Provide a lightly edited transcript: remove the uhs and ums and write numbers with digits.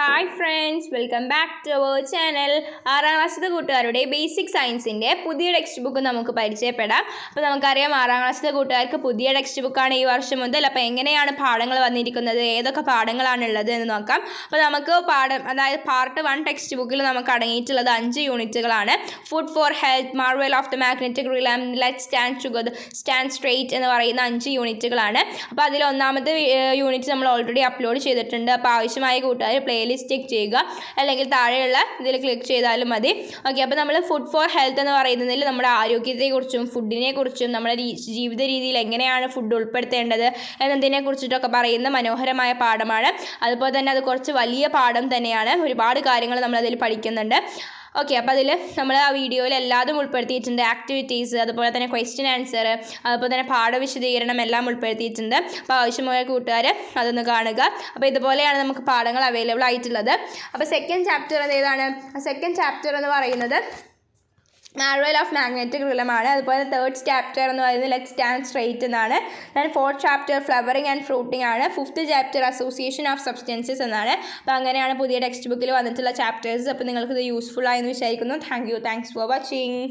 Hi friends, welcome back to our channel. 6ാം ക്ലാസ്സിലെ കൂട്ടുകാരുടെ ബേസിക് സയൻസിൻ്റെ പുതിയ ടെക്സ്റ്റ് ബുക്ക് നമുക്ക് പരിചയപ്പെടാം. അപ്പോൾ നമുക്കറിയാം 6ാം ക്ലാസ്സിലെ കൂട്ടുകാർക്ക് പുതിയ ടെക്സ്റ്റ് ബുക്കാണ് ഈ വർഷം മുതൽ. അപ്പോൾ എങ്ങനെയാണ് പാഠങ്ങൾ വന്നിരിക്കുന്നത്, ഏതൊക്കെ പാഠങ്ങളാണുള്ളത് എന്ന് നോക്കാം. അപ്പോൾ നമുക്ക് അതായത് പാർട്ട് 1 ടെക്സ്റ്റ് ബുക്കിൽ നമുക്ക് അടങ്ങിയിട്ടുള്ളത് 5 യൂണിറ്റുകളാണ്. Food for health, marvel of the magnetic realm, let stand straight എന്ന് പറയുന്ന 5 യൂണിറ്റുകളാണ്. അപ്പോൾ അതിൽ ഒന്നാമത്തെ യൂണിറ്റ് നമ്മൾ ഓൾറെഡി അപ്ലോഡ് ചെയ്തിട്ടുണ്ട്. അപ്പോൾ ആവശ്യമായ കൂട്ടുകാർ പ്ലേലിസ്റ്റ് ചെക്ക് ചെയ്യുക, അല്ലെങ്കിൽ താഴെയുള്ള ഇതിൽ ക്ലിക്ക് ചെയ്താലും മതി. ഓക്കെ, അപ്പോൾ നമ്മൾ ഫുഡ് ഫോർ ഹെൽത്ത് എന്ന് പറയുന്നതിൽ നമ്മുടെ ആരോഗ്യത്തെക്കുറിച്ചും ഫുഡിനെക്കുറിച്ചും നമ്മുടെ ജീവിത രീതിയിൽ എങ്ങനെയാണ് ഫുഡ് ഉൾപ്പെടുത്തേണ്ടത് എന്നതിനെ കുറിച്ചിട്ടൊക്കെ പറയുന്ന മനോഹരമായ പാഠമാണ്. അതുപോലെ തന്നെ അത് കുറച്ച് വലിയ പാഠം തന്നെയാണ്. ഒരുപാട് കാര്യങ്ങൾ നമ്മളതിൽ പഠിക്കുന്നുണ്ട്. ഓക്കെ, അപ്പോൾ അതിൽ നമ്മൾ ആ വീഡിയോയിൽ എല്ലാതും ഉൾപ്പെടുത്തിയിട്ടുണ്ട്. ആക്ടിവിറ്റീസ്, അതുപോലെ തന്നെ ക്വസ്റ്റ്യൻ ആൻസർ, അതുപോലെ തന്നെ പാഠവിശദീകരണം എല്ലാം ഉൾപ്പെടുത്തിയിട്ടുണ്ട്. അപ്പോൾ ആവശ്യമായ കൂട്ടുകാർ അതൊന്ന് കാണുക. അപ്പോൾ ഇതുപോലെയാണ് നമുക്ക് പാഠങ്ങൾ അവൈലബിൾ ആയിട്ടുള്ളത്. അപ്പോൾ സെക്കൻഡ് ചാപ്റ്റർ ഏതാണ്? സെക്കൻഡ് ചാപ്റ്റർ എന്ന് പറയുന്നത് മാർവൽ ഓഫ് മാഗ്നറ്റിക് റിലമാണ്. അതുപോലെ തേർഡ് ചാപ്റ്റർ എന്ന് പറയുന്നത് ലെറ്റ് സ്റ്റാൻഡ് സ്ട്രെയിറ്റ് എന്നാണ്. Then fourth chapter flowering and fruiting ആണ്. Fifth chapter association of substances എന്നാണ്. അപ്പോൾ അങ്ങനെയാണ് പുതിയ ടെക്സ്റ്റ് ബുക്കിൽ വന്നിട്ടുള്ള ചാപ്റ്റേഴ്സ്. അപ്പോൾ നിങ്ങൾക്കിത് യൂസ്ഫുൾ ആയെന്ന് വിചാരിക്കുന്നു. Thanks for watching.